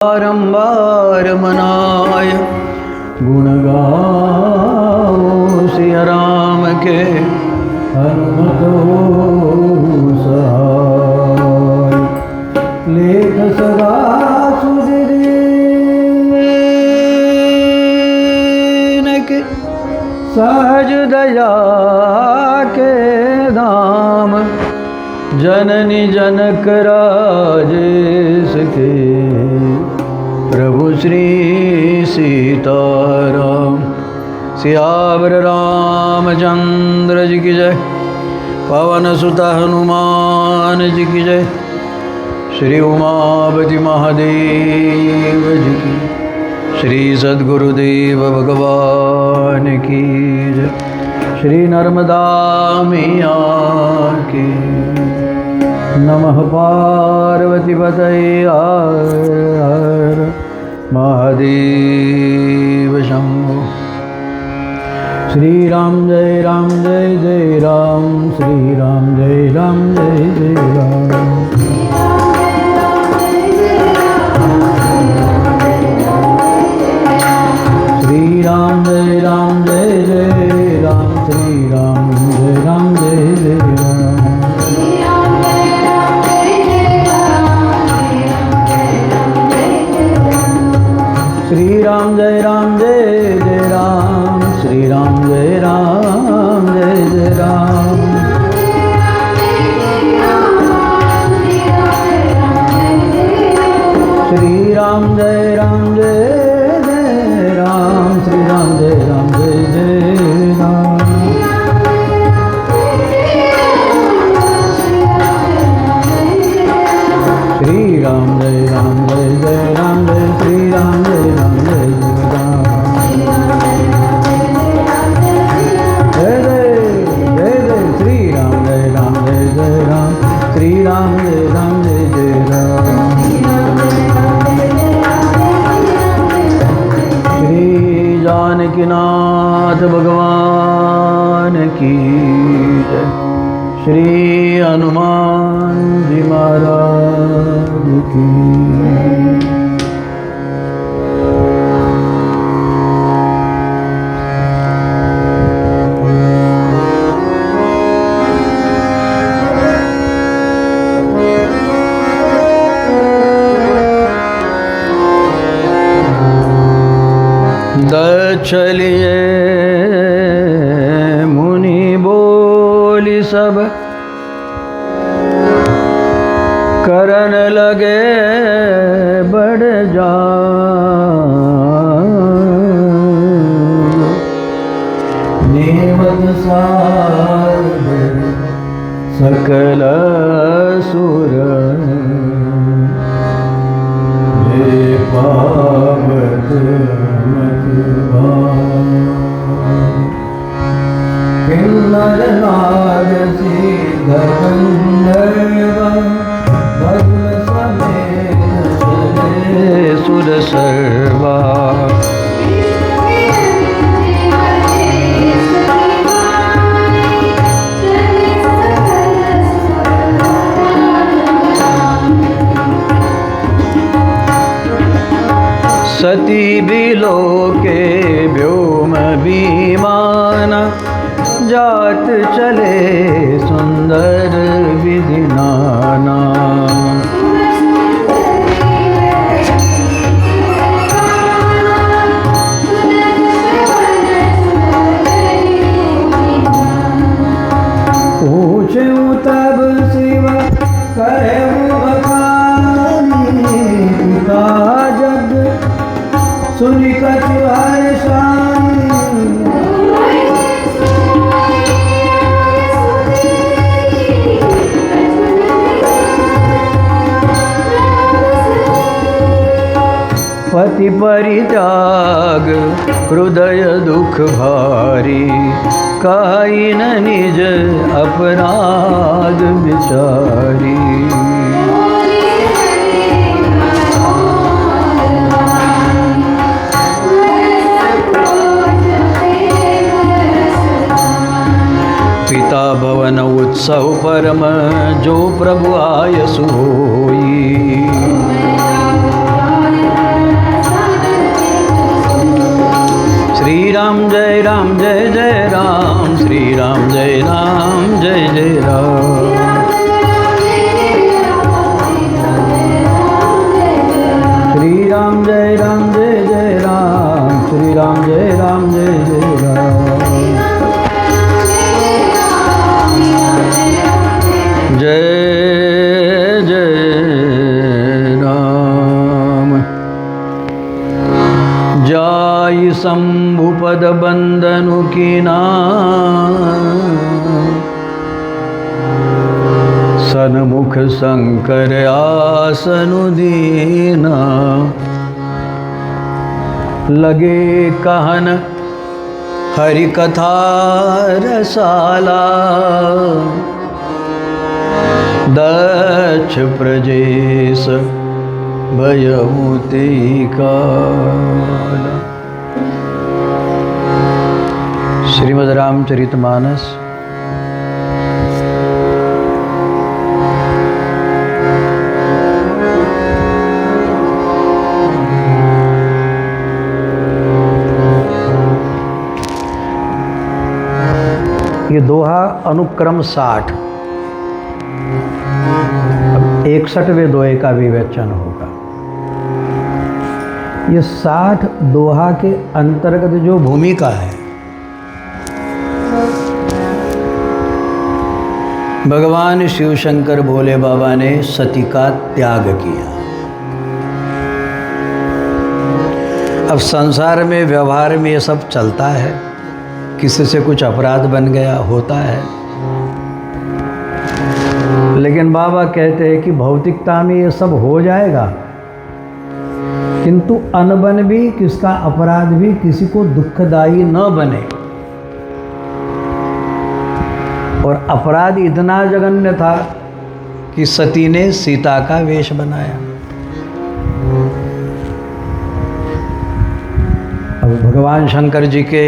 बारंबार मनाय गुण गाओ सिया राम के हनुमत सहाय। लेख सदा सुदीन के सहज दया के धाम जननी जनक राजेश के प्रभु श्री सीताराम। सियावर रामचंद्र जी की जय। पवन सुत हनुमान जी की जय। श्री उमापति महादेव जी की। श्री सद्गुरुदेव भगवान की जय। श्री नर्मदा मैया की। नमः पार्वती पतये हर महादेव शंभो। श्री राम जय जय राम। श्री राम जय जय राम। श्री राम जय जय राम। श्री राम जय जय राम। श्री राम जय जय राम। श्री राम जय जय राम। श्री राम जय जय राम। श्री राम जय जय राम। श्री राम जय जय राम। श्री राम जय जय राम। जय जय श्री राम जय जय राम। श्री राम जय जय राम। श्री जानकीनाथ भगवान की जय। श्री हनुमान जी महाराज की। चलिए मुनि बोली सब करन लगे बढ़ जा। नेवत सार सकल सुर जे पावत किन्नर नाग सिद्ध गंधर्व भस्म समेत सुर सर्वा। सती बिलोके व्योम विमान जात चले सुंदर विधि नाना। पूछूं तब शिव कहूं बखानी पिता जग सुनि कछु हर्षानि। पति परित्याग हृदय दुख भारी। काई न निज अपराध विचारी। पिता भवन उत्सव परम जो प्रभु आयसु होई। राम जय राम जय जय राम, श्री राम जय राम जय जय राम, श्री राम जय राम जय जय राम, श्री राम जय राम जय जय राम, जय जय राम। जाय शंभुपद बंदनु कीना, सन्मुख शंकर आसनु दीना, लगे कहन हरि कथा रसाला, दक्ष प्रजेश भयमुति काला। श्रीमद् रामचरितमानस ये दोहा अनुक्रम 60, 61वें दोहे का विवेचन होगा। ये 60 दोहा के अंतर्गत जो भूमिका है, भगवान शिव शंकर भोले बाबा ने सती का त्याग किया। अब संसार में व्यवहार में ये सब चलता है, किसी से कुछ अपराध बन गया होता है, लेकिन बाबा कहते हैं कि भौतिकता में ये सब हो जाएगा, किंतु अनबन भी, किसका अपराध भी किसी को दुखदायी न बने। और अपराध इतना जघन्य था कि सती ने सीता का वेश बनाया। अब भगवान शंकर जी के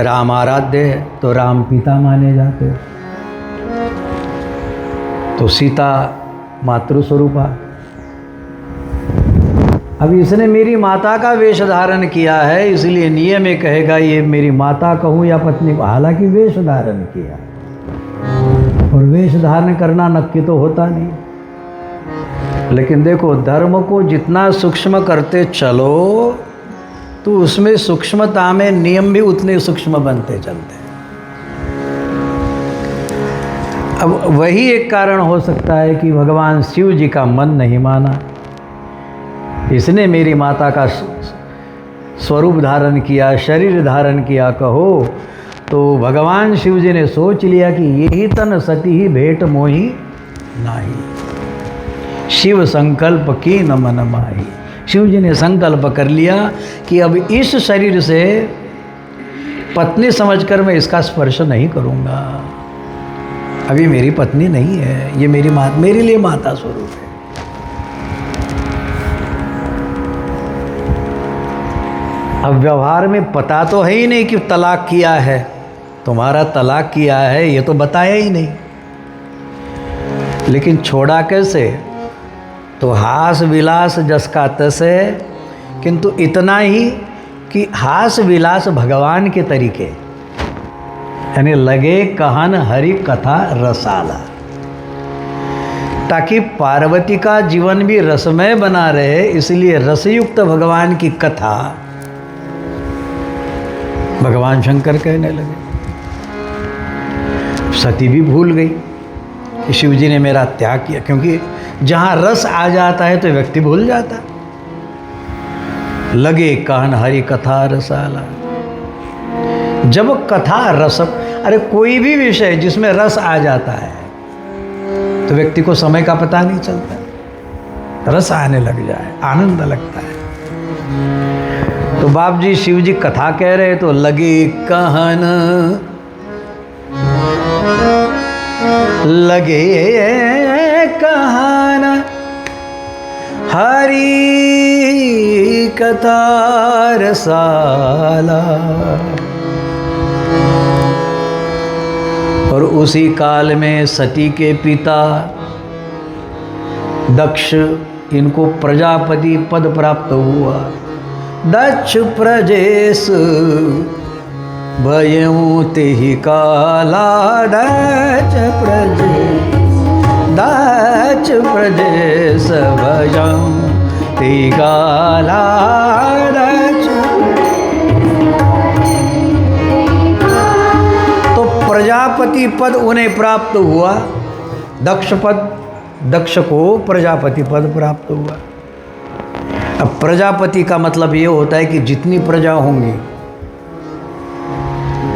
राम आराध्य है तो राम पिता माने जाते, तो सीता मातृस्वरूपा। अब इसने मेरी माता का वेश धारण किया है, इसलिए नियम में कहेगा ये मेरी माता कहूँ या पत्नी को, हालांकि वेश धारण किया, और वेश धारण करना नक्की तो होता नहीं। लेकिन देखो, धर्म को जितना सूक्ष्म करते चलो तो उसमें सूक्ष्मता में नियम भी उतने सूक्ष्म बनते चलते हैं। अब वही एक कारण हो सकता है कि भगवान शिव जी का मन नहीं माना, इसने मेरी माता का स्वरूप धारण किया, शरीर धारण किया कहो, तो भगवान शिव जी ने सोच लिया कि यही तन सती ही भेंट मोही नाही, शिव संकल्प की न मन माही। शिव जी ने संकल्प कर लिया कि अब इस शरीर से पत्नी समझकर मैं इसका स्पर्श नहीं करूँगा, अभी मेरी पत्नी नहीं है, ये मेरे लिए माता स्वरूप है। अब व्यवहार में पता तो है ही नहीं कि तलाक किया है, तुम्हारा तलाक किया है ये तो बताया ही नहीं, लेकिन छोड़ा कैसे? तो हास विलास जस का तस है, किंतु इतना ही कि हास विलास भगवान के तरीके, यानी लगे कहन हरि कथा रसाला, ताकि पार्वती का जीवन भी रसमय बना रहे, इसलिए रसयुक्त भगवान की कथा भगवान शंकर कहने लगे। सती भी भूल गई कि शिव जी ने मेरा त्याग किया, क्योंकि जहाँ रस आ जाता है तो व्यक्ति भूल जाता। लगे कहन हरि कथा रसाला, जब कथा रस, अरे कोई भी विषय जिसमें रस आ जाता है तो व्यक्ति को समय का पता नहीं चलता, रस आने लग जाए, आनंद लगता है। तो बाप जी शिव जी कथा कह रहे तो लगे कहन, लगे कहन हरि कथा रसाला। और उसी काल में सती के पिता दक्ष, इनको प्रजापति पद प्राप्त हुआ। दक्ष प्रजेश भयऊ तेहि काला दच प्रदेश भयऊ तेहि काला दच। तो प्रजापति पद उन्हें प्राप्त हुआ, दक्ष पद, दक्ष को प्रजापति पद प्राप्त हुआ। अब प्रजापति का मतलब ये होता है कि जितनी प्रजा होंगी,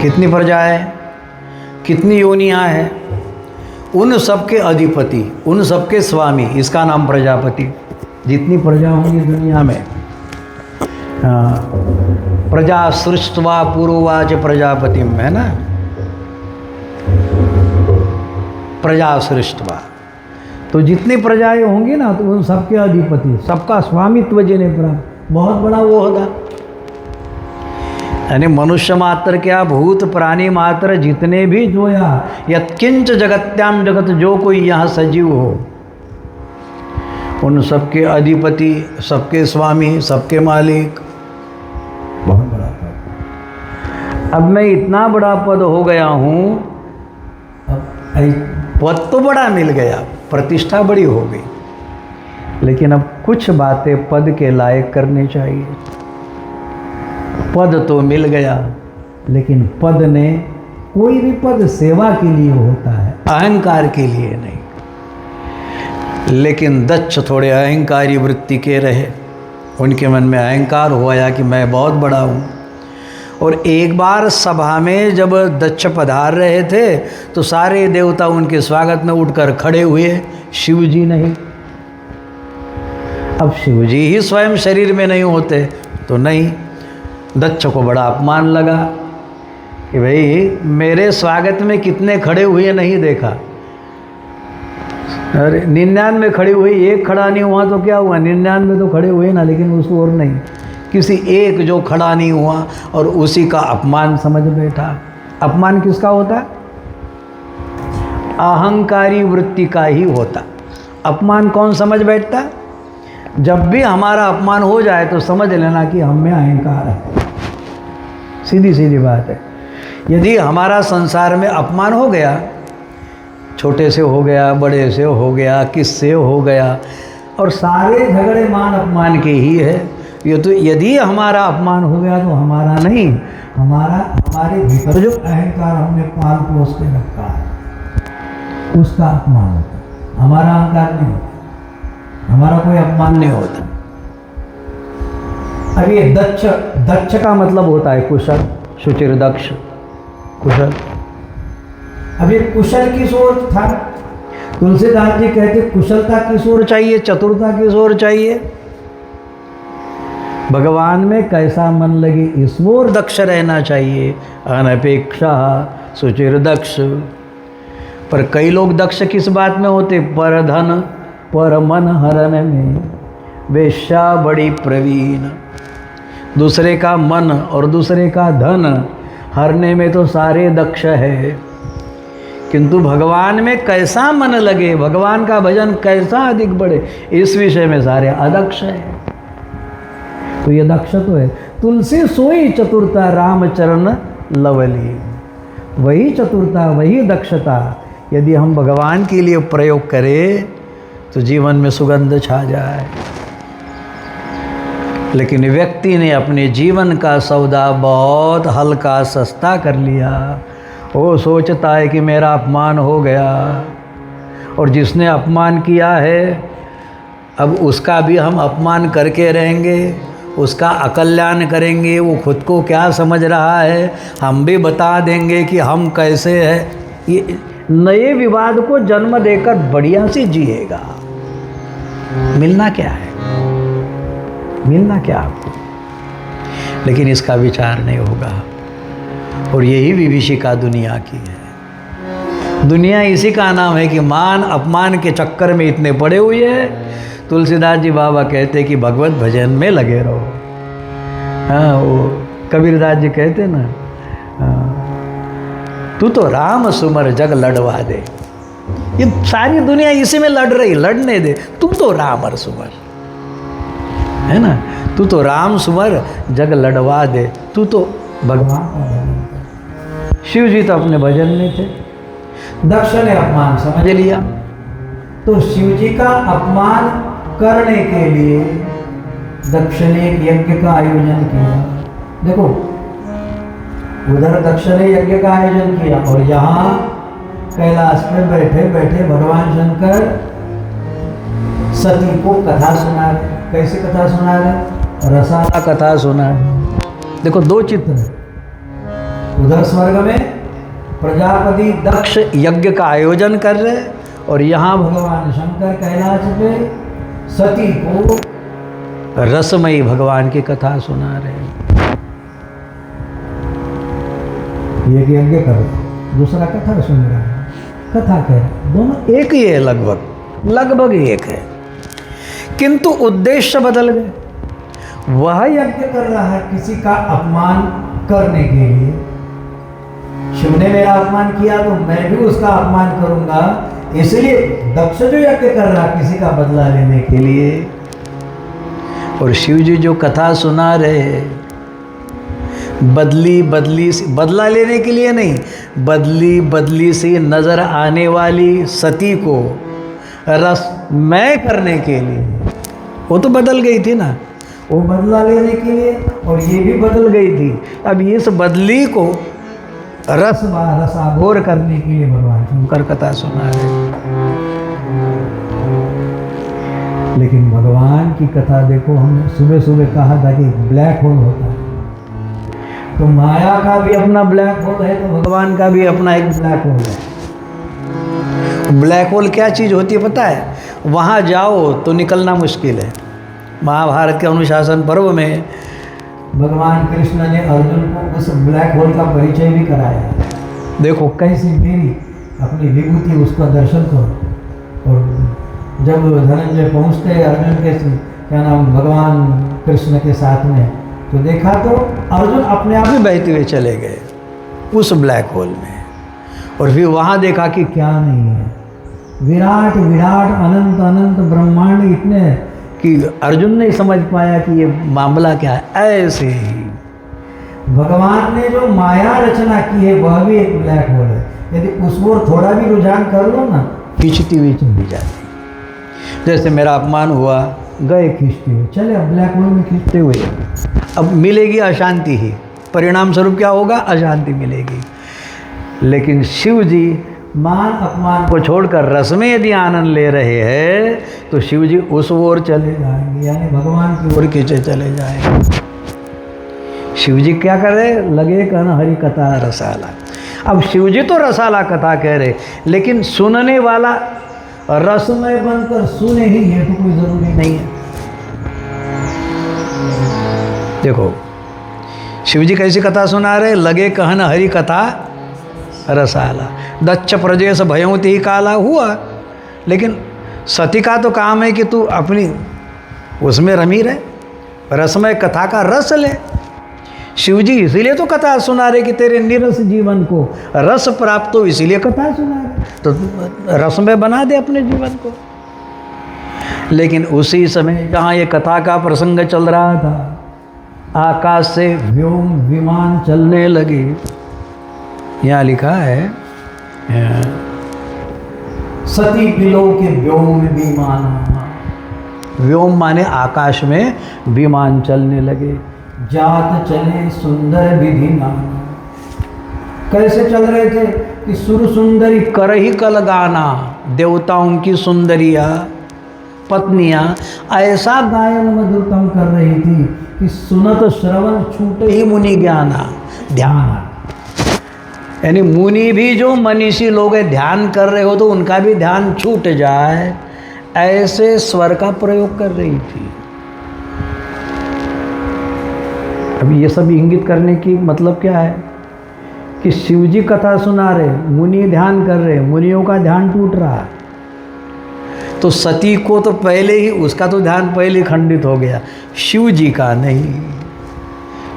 कितनी प्रजा है, कितनी योनियाँ हैं, उन सबके अधिपति, उन सबके स्वामी, इसका नाम प्रजापति। जितनी प्रजा होंगी दुनिया में, प्रजा सृष्टवा पूर्ववाच प्रजापति, है ना, प्रजा सृष्टवा। तो जितनी प्रजाएं होंगी ना, तो उन सबके अधिपति, सबका स्वामित्व जिन्हें प्राप्त, बहुत बड़ा वो होगा। यानी मनुष्य मात्र क्या, भूत प्राणी मात्र जितने भी जो यत्किंच जगत्याम जगत, जो कोई यहाँ सजीव हो, उन सबके अधिपति, सबके स्वामी, सबके मालिक, बहुत बड़ा पद। अब मैं इतना बड़ा पद हो गया हूँ, पद तो बड़ा मिल गया, प्रतिष्ठा बड़ी हो गई, लेकिन अब कुछ बातें पद के लायक करनी चाहिए। पद तो मिल गया, लेकिन पद ने, कोई भी पद सेवा के लिए होता है, अहंकार के लिए नहीं। लेकिन दक्ष थोड़े अहंकारी वृत्ति के रहे, उनके मन में अहंकार हो आया कि मैं बहुत बड़ा हूँ। और एक बार सभा में जब दक्ष पधार रहे थे, तो सारे देवता उनके स्वागत में उठकर खड़े हुए, शिव जी नहीं। अब शिव जी ही स्वयं शरीर में नहीं होते तो नहीं। दक्ष को बड़ा अपमान लगा कि भाई मेरे स्वागत में कितने खड़े हुए नहीं देखा। अरे 99 खड़े हुए, एक खड़ा नहीं हुआ तो क्या हुआ, 99 तो खड़े हुए ना, लेकिन उस और नहीं, किसी एक जो खड़ा नहीं हुआ और उसी का अपमान समझ बैठा। अपमान किसका होता? अहंकारी वृत्ति का ही होता। अपमान कौन समझ बैठता? जब भी हमारा अपमान हो जाए तो समझ लेना कि हम में अहंकार है। सीधी सीधी बात है। यदि हमारा संसार में अपमान हो गया, छोटे से हो गया, बड़े से हो गया, किससे हो गया, और सारे झगड़े मान अपमान के ही है, ये तो यदि हमारा अपमान हो गया तो हमारा नहीं, हमारे भीतर जो अहंकार हमने पाल पोस के रखा है उसका अपमान होता है। हमारा अहंकार नहीं होता, हमारा कोई अपमान नहीं होता। अब ये दक्ष का मतलब होता है कुशल, शुचिर दक्ष, कुशल। अब ये कुशल किस ओर था? तुलसीदास जी कहते कुशलता किस ओर चाहिए, चतुरता किस ओर चाहिए? भगवान में कैसा मन लगे इस ओर दक्ष रहना चाहिए, अनपेक्षा सुचिर दक्ष। पर कई लोग दक्ष किस बात में होते? पर धन पर मन हरण में वेश्या बड़ी प्रवीण। दूसरे का मन और दूसरे का धन हरने में तो सारे दक्ष है, किंतु भगवान में कैसा मन लगे, भगवान का भजन कैसा अधिक बढ़े, इस विषय में सारे अदक्ष है। तो ये दक्ष तो है। तुलसी सोई चतुरता रामचरण लवली, वही चतुरता वही दक्षता यदि हम भगवान के लिए प्रयोग करें तो जीवन में सुगंध छा जाए। लेकिन व्यक्ति ने अपने जीवन का सौदा बहुत हल्का सस्ता कर लिया। वो सोचता है कि मेरा अपमान हो गया, और जिसने अपमान किया है अब उसका भी हम अपमान करके रहेंगे, उसका अकल्याण करेंगे। वो खुद को क्या समझ रहा है हम भी बता देंगे कि हम कैसे हैं। ये नए विवाद को जन्म देकर बढ़िया से जिएगा। मिलना क्या है, मिलना क्या आपको? लेकिन इसका विचार नहीं होगा, और यही विभीषिका दुनिया की है। दुनिया इसी का नाम है कि मान अपमान के चक्कर में इतने पड़े हुए हैं। तुलसीदास जी बाबा कहते कि भगवत भजन में लगे रहो। हाँ, वो कबीरदास जी कहते ना, तू तो राम सुमर जग लड़वा दे। ये सारी दुनिया इसी में लड़ रही, लड़ने दे, तू तो राम और सुमर, है ना, तू तो राम सुमर जग लड़वा दे, तू तो भगवान का भजन कर। शिव जी तो अपने भजन में थे। दक्ष ने अपमान समझ लिया, तो शिव जी का अपमान करने के लिए दक्ष ने एक यज्ञ का आयोजन किया। देखो, उधर दक्ष ने यज्ञ का आयोजन किया और यहाँ कैलाश में बैठे बैठे भगवान शंकर सती को कथा सुना रहे। कैसे कथा सुना रहे? रसाला कथा सुना रहे। देखो, दो चित्र, उधर स्वर्ग में प्रजापति दक्ष यज्ञ का आयोजन कर रहे और यहाँ भगवान शंकर कैलाश पे सती को रसमयी भगवान की कथा सुना रहे। एक यज्ञ कर रहे, दूसरा कथा सुन रहा है। कथा कह रहे, दोनों एक ही है, लगभग एक है, किंतु उद्देश्य बदल गए। वह यज्ञ कर रहा है किसी का अपमान करने के लिए। शिव ने मेरा अपमान किया तो मैं भी उसका अपमान करूंगा, इसलिए दक्ष जो यज्ञ कर रहा किसी का बदला लेने के लिए। और शिव जी जो कथा सुना रहे, बदला लेने के लिए नहीं, बदली सी नजर आने वाली सती को रसमय करने के लिए। वो तो बदल गई थी ना, वो बदला लेने के लिए, और ये भी बदल गई थी। अब इस बदली को रसाघोर करने के लिए भगवान शंकर कथा सुना रहे। लेकिन भगवान की कथा देखो, हमने सुबह सुबह कहा था कि ब्लैक होल होता है, तो माया का भी अपना ब्लैक होल है, तो भगवान का भी अपना एक ब्लैक होल है। ब्लैक होल क्या चीज़ होती है पता है? वहाँ जाओ तो निकलना मुश्किल है। महाभारत के अनुशासन पर्व में भगवान कृष्ण ने अर्जुन को उस ब्लैक होल का परिचय भी कराया। देखो कैसी मेरी अपनी विभूति, उसका दर्शन करो। और जब धनंजय पहुँचते अर्जुन के क्या नाम भगवान कृष्ण के साथ में, तो देखा तो अर्जुन अपने आप ही बहते हुए चले गए उस ब्लैक होल में। और फिर वहाँ देखा कि क्या नहीं है, विराट विराट अनंत अनंत ब्रह्मांड इतने कि अर्जुन नहीं समझ पाया कि ये मामला क्या है। ऐसे ही भगवान ने जो माया रचना की है वह भी एक ब्लैक होल है। यदि उस ओर थोड़ा भी रुझान कर लो ना, खींचती हुई चली जाती। जैसे मेरा अपमान हुआ, गए खींचते हुए, चले अब ब्लैक होल में खींचते हुए। अब मिलेगी अशांति ही, परिणाम स्वरूप क्या होगा? अशांति मिलेगी। लेकिन शिव जी मान अपमान को छोड़कर रस में यदि आनंद ले रहे हैं, तो शिव जी उस ओर चले जाएंगे, यानी भगवान की ओर खींचे चले जाएंगे। शिव जी क्या कर रहे? लगे कहना हरि कथा रसाला। अब शिव जी तो रसाला कथा कह रहे, लेकिन सुनने वाला रसमय बनकर सुने ही, ये तो कोई जरूरी नहीं है। देखो शिव जी कैसी कथा सुना रहे? लगे कहन हरि कथा रसाला। दच्छ प्रजेश भयोति ही काला हुआ। लेकिन सती का तो काम है कि तू अपनी उसमें रमी रहे, रसमय कथा का रस ले। शिव जी इसीलिए तो कथा सुना रहे कि तेरे निरस जीवन को रस प्राप्त हो, इसीलिए कथा सुना रहे, तो रसमय बना दे अपने जीवन को। लेकिन उसी समय जहाँ ये कथा का प्रसंग चल रहा था, आकाश से व्योम विमान चलने लगे। यहाँ लिखा है सती बिलो के व्योम विमान। व्योम माने आकाश में विमान चलने लगे। जात चले सुंदर विधि नाना। कैसे चल रहे थे कि सुर सुंदरी कर ही कल गाना, देवताओं की सुंदरिया पत्नियां ऐसा गायन मधुरतम कर रही थी कि सुनत श्रवण छूटे ही मुनि ज्ञाना। ध्यान यानी मुनि भी जो मनीषी लोग हैं ध्यान कर रहे हो तो उनका भी ध्यान छूट जाए, ऐसे स्वर का प्रयोग कर रही थी। अब ये सब इंगित करने की मतलब क्या है कि शिव जी कथा सुना रहे, मुनि ध्यान कर रहे, मुनियों का ध्यान टूट रहा। तो सती को तो पहले ही, उसका तो ध्यान पहले ही खंडित हो गया, शिव जी का नहीं।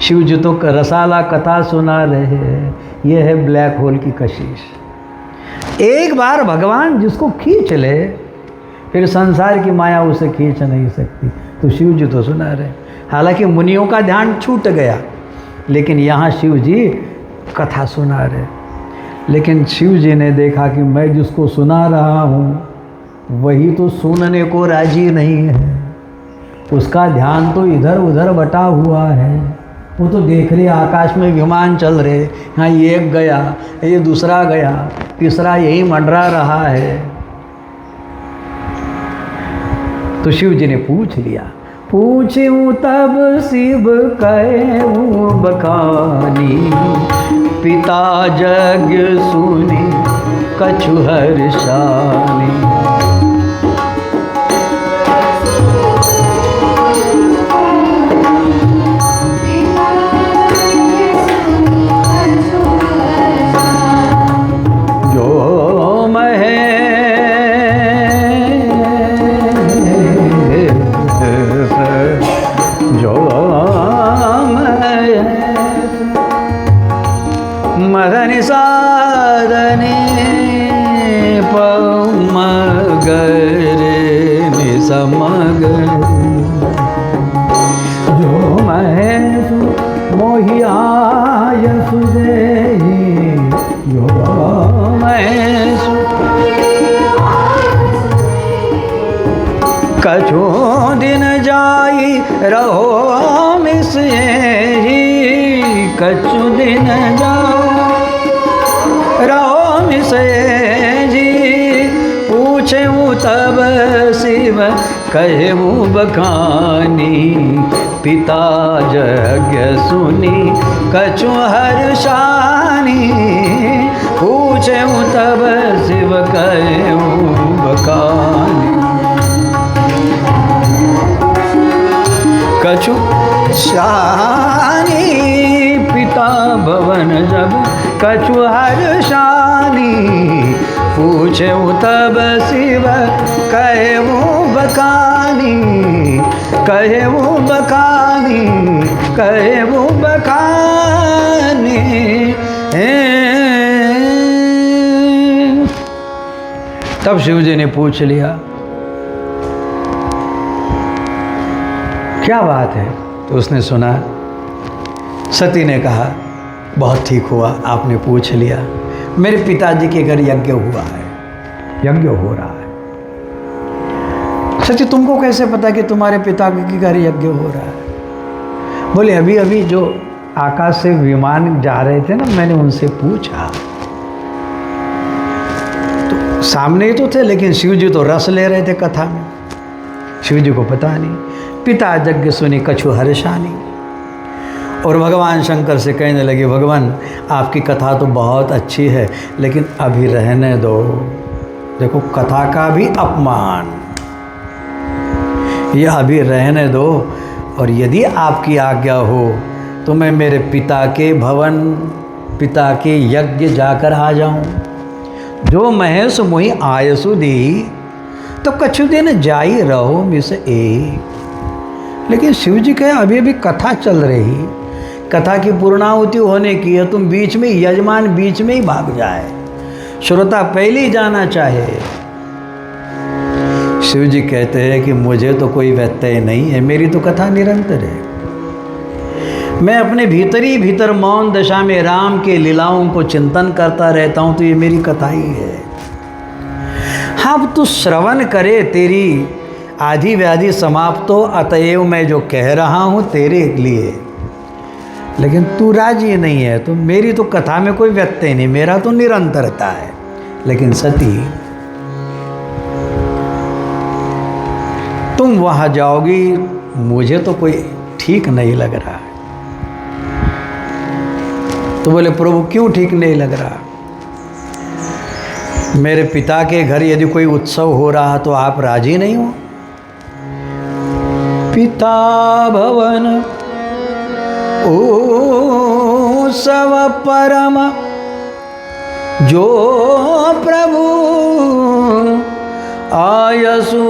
शिव जी तो रसाला कथा सुना रहे। ये है ब्लैक होल की कशिश। एक बार भगवान जिसको खींच ले, फिर संसार की माया उसे खींच नहीं सकती। तो शिव जी तो सुना रहे, हालांकि मुनियों का ध्यान छूट गया, लेकिन यहाँ शिव जी कथा सुना रहे। लेकिन शिव जी ने देखा कि मैं जिसको सुना रहा हूँ वही तो सुनने को राजी नहीं है, उसका ध्यान तो इधर उधर बटा हुआ है। वो तो देख रहे आकाश में विमान चल रहे, यहाँ ये एक गया, ये दूसरा गया, तीसरा यही मंडरा रहा है। तो शिव जी ने पूछ लिया, पूछूं तब शिव कहूं बखानी, पिता जग सुनी कछु हर्षानी। मदन साधने पमगरे निसमगर, जो महेश मोहिया सुदेही, जो महेश कछु दिन जाई रहो मिस ही, कछु दिन जाओ रहो मिस जी, पूछूं तब शिव कहूं बखानी, पिता जग सुनी कछु हर्षानी, पूछूं तब शिव कहूं बखानी, कछु शानी, पिता भवन जब कछु हर्षानी, पूछूं तब शिव कहूं बखानी, कहूं बखानी, कहूं बखानी। तब शिव जी ने पूछ लिया, क्या बात है? तो उसने सुना। सती ने कहा, बहुत ठीक हुआ आपने पूछ लिया, मेरे पिताजी के घर यज्ञ हुआ है, यज्ञ हो रहा है। सती, तुमको कैसे पता कि तुम्हारे पिता के घर यज्ञ हो रहा है? बोले, अभी अभी जो आकाश से विमान जा रहे थे ना, मैंने उनसे पूछा, तो सामने ही तो थे, लेकिन शिव जी तो रस ले रहे थे कथा में, शिव जी को पता नहीं। पिता यज्ञ सुनी कछु हर्षानी। और भगवान शंकर से कहने लगे, भगवान आपकी कथा तो बहुत अच्छी है, लेकिन अभी रहने दो। देखो, कथा का भी अपमान, ये अभी रहने दो, और यदि आपकी आज्ञा हो तो मैं मेरे पिता के भवन, पिता के यज्ञ जाकर आ जाऊं। जो महेश मोहि आयसु दी, तो कछु दिन जाई रहो मिस ए। लेकिन शिव जी कहे, अभी अभी कथा चल रही, कथा की पूर्णाहुति होने की है, तुम बीच में, यजमान बीच में ही भाग जाए, श्रोता पहले ही जाना चाहे। शिव जी कहते हैं कि मुझे तो कोई व्यत्यय नहीं है, मेरी तो कथा निरंतर है। मैं अपने भीतर ही भीतर मौन दशा में राम के लीलाओं को चिंतन करता रहता हूँ, तो ये मेरी कथा ही है। हाँ, अब तू श्रवण करे, तेरी आदि व्याधि समाप्तो, अतएव मैं जो कह रहा हूँ तेरे लिए, लेकिन तू राजी नहीं है, तो मेरी तो कथा में कोई व्यत्यय नहीं, मेरा तो निरंतरता है। लेकिन सती, तुम वहाँ जाओगी, मुझे तो कोई ठीक नहीं लग रहा है। तो बोले, प्रभु क्यों ठीक नहीं लग रहा? मेरे पिता के घर यदि कोई उत्सव हो रहा तो आप राजी नहीं हो? पिता भवन उत्सव परम, जो प्रभु आयसोई,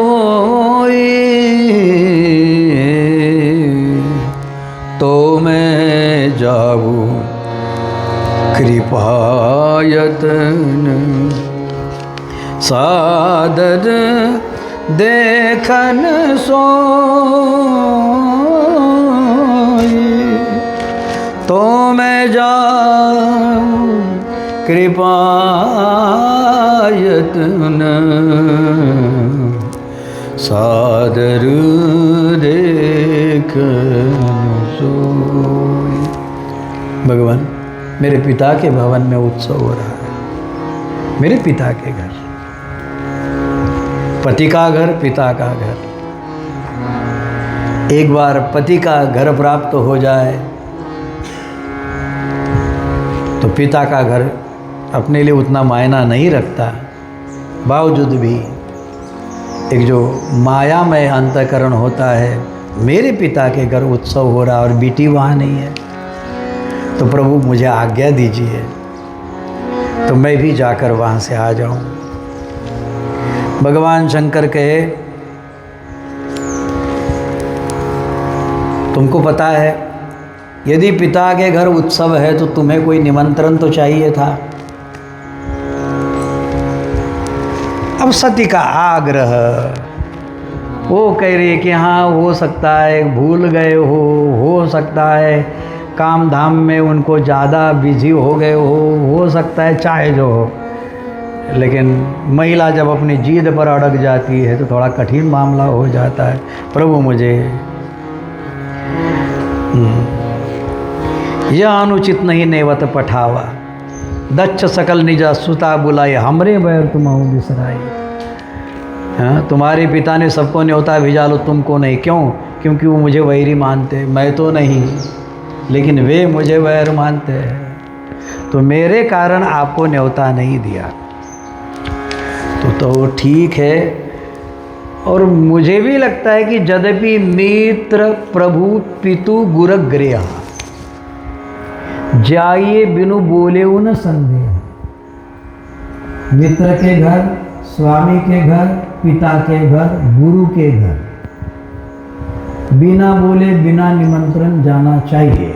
तो मैं जाऊं कृपायतन, सादर देखन सोई, तो मैं जाऊं कृपायतन सादर देख सोई। भगवान, मेरे पिता के भवन में उत्सव हो रहा है, मेरे पिता के घर, पति का घर, पिता का घर। एक बार पति का घर प्राप्त हो जाए तो पिता का घर अपने लिए उतना मायना नहीं रखता। बावजूद भी एक जो मायामय अंतःकरण होता है, मेरे पिता के घर उत्सव हो रहा और बेटी वहाँ नहीं है, तो प्रभु मुझे आज्ञा दीजिए तो मैं भी जाकर वहाँ से आ जाऊँ। भगवान शंकर कहे, तुमको पता है यदि पिता के घर उत्सव है तो तुम्हें कोई निमंत्रण तो चाहिए था। अब सती का आग्रह, वो कह रही है कि हाँ हो सकता है भूल गए हो सकता है काम धाम में उनको ज़्यादा बिजी हो गए हो सकता है चाहे जो हो। लेकिन महिला जब अपनी जिद पर अड़क जाती है तो थोड़ा कठिन मामला हो जाता है। प्रभु मुझे यह अनुचित नहीं नेवत पठावा, दक्ष सकल निजा सुता बुलाए, हमरे बैर तुम बिसराई। हाँ, तुम्हारे पिता ने सबको न्योता भेजा लो, तुमको नहीं। क्यों? क्योंकि वो मुझे वैरी मानते, मैं तो नहीं, लेकिन वे मुझे वैर मानते हैं, तो मेरे कारण आपको न्योता नहीं दिया। तो ठीक है। और मुझे भी लगता है कि यद्यपि मित्र प्रभु पितु गुरगृह जाइए बिनु बोले उन संदेह। मित्र के घर, स्वामी के घर, पिता के घर, गुरु के घर बिना बोले बिना निमंत्रण जाना चाहिए।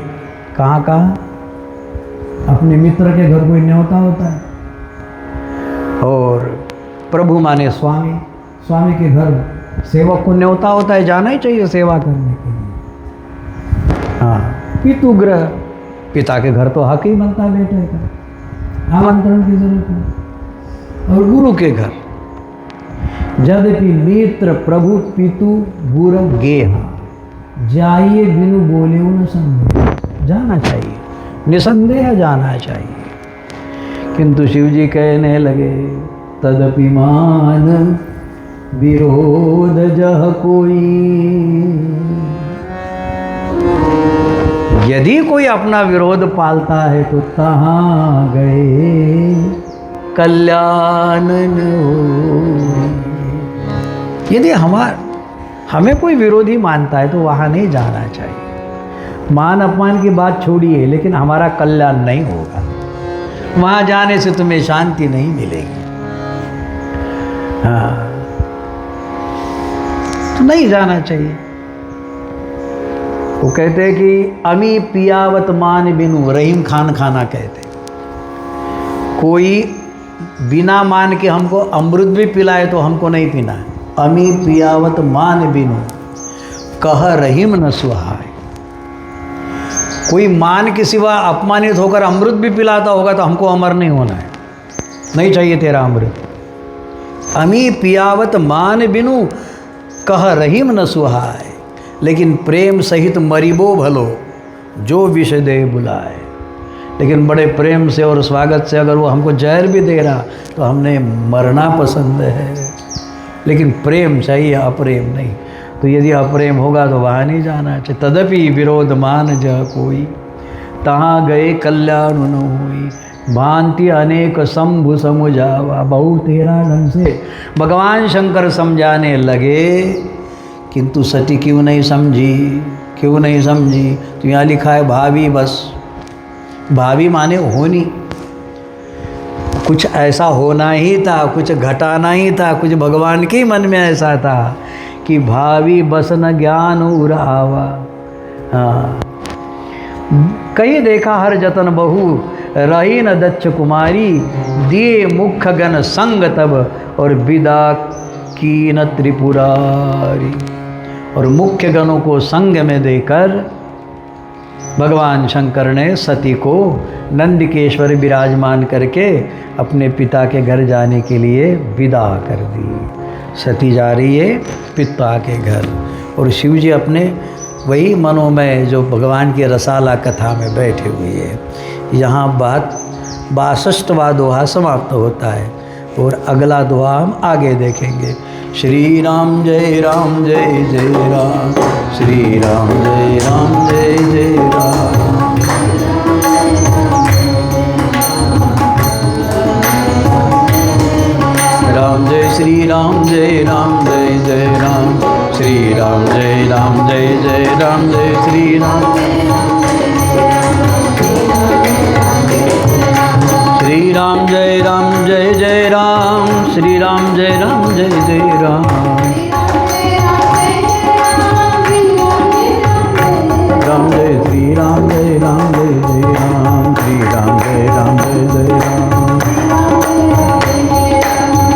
कहाँ कहाँ? अपने मित्र के घर कोई न्योता होता है, और प्रभु माने स्वामी, स्वामी के घर सेवक को न्योता होता है, जाना ही चाहिए सेवा करने के लिए। हाँ, पितु गृह, पिता के घर तो हक ही बनता है बेटे का, आमंत्रण की जरूरत नहीं। और गुरु के घर यद्यपि मित्र प्रभु पितु गुरु गेह जाइए बिनु बोले उन संदेह, जाना चाहिए, निसंदेह जाना चाहिए। किंतु शिव जी कहने लगे, तदपि मान विरोध जह कोई। यदि कोई अपना विरोध पालता है तो तहाँ गए कल्याण न होई। यदि हमें कोई विरोधी मानता है तो वहाँ नहीं जाना चाहिए। मान अपमान की बात छोड़िए, लेकिन हमारा कल्याण नहीं होगा। वहाँ जाने से तुम्हें शांति नहीं मिलेगी। हाँ, तो नहीं जाना चाहिए। वो कहते हैं कि अमी पियावत मान बिनु, रहीम खान खाना कहते। कोई बिना मान के हमको अमृत भी पिलाए तो हमको नहीं पीना है। अमी पियावत मान बिनु कह रहीम न सुहाय। कोई मान के सिवा अपमानित होकर अमृत भी पिलाता होगा तो हमको अमर नहीं होना है, नहीं चाहिए तेरा अमृत। अमी पियावत मान बिनु कह रहीम न सुहाय, लेकिन प्रेम सहित मरीबो भलो जो विष दे बुलाए। लेकिन बड़े प्रेम से और स्वागत से अगर वो हमको जहर भी दे रहा तो हमने मरना पसंद है, लेकिन प्रेम चाहिए, अप्रेम नहीं। तो यदि अप्रेम होगा तो वहाँ नहीं जाना चाहिए। तदपि विरोध मान जह कोई, तहाँ गए कल्याण न होई। भांति अनेक शंभु समुझावा, बहु तेरा ढंग से भगवान शंकर समझाने लगे, किंतु सती क्यों नहीं समझी, क्यों नहीं समझी? तो यहाँ लिखा है भावी, बस भावी माने होनी। कुछ ऐसा होना ही था, कुछ घटाना ही था, कुछ भगवान के मन में ऐसा था कि भावी बस न ज्ञान उर आवा। हाँ, कहीं देखा हर जतन बहु रही न दक्ष कुमारी, दिए मुख्य गण संग तब और विदा की न त्रिपुरारी। और मुख्य गणों को संग में देकर भगवान शंकर ने सती को नंदिकेश्वर विराजमान करके अपने पिता के घर जाने के लिए विदा कर दी। सती जा रही है पिता के घर और शिव जी अपने वही मनोमय जो भगवान की रसाला कथा में बैठे हुए हैं। यहाँ बात 62वां दोहा समाप्त होता है और अगला दोहा हम आगे देखेंगे। श्री राम जय राम जय जय राम, श्री राम जय राम जय जय राम। राम जय श्री राम जय राम जय जय राम, श्री राम जय राम जय जय राम, जय श्री राम। श्री राम जय राम जय जय राम, श्री राम जय राम जय जय राम। राम जय श्री राम जय राम जय जय राम, श्री राम जय राम जय जय राम।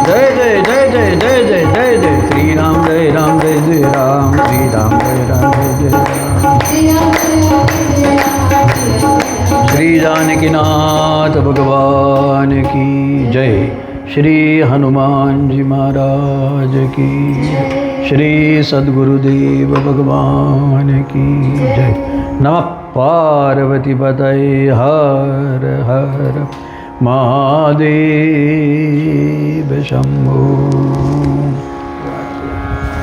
जय जय जय जय जय जय जय जय श्री राम जय राम जय जय राम, श्री राम जय राम जय जय राम। श्री जानकीनाथ भगवान की जय। श्री हनुमान जी महाराज की, श्री सद्गुरुदेव भगवान की जय। नमः पार्वती पतये हर हर महादेव शंभो।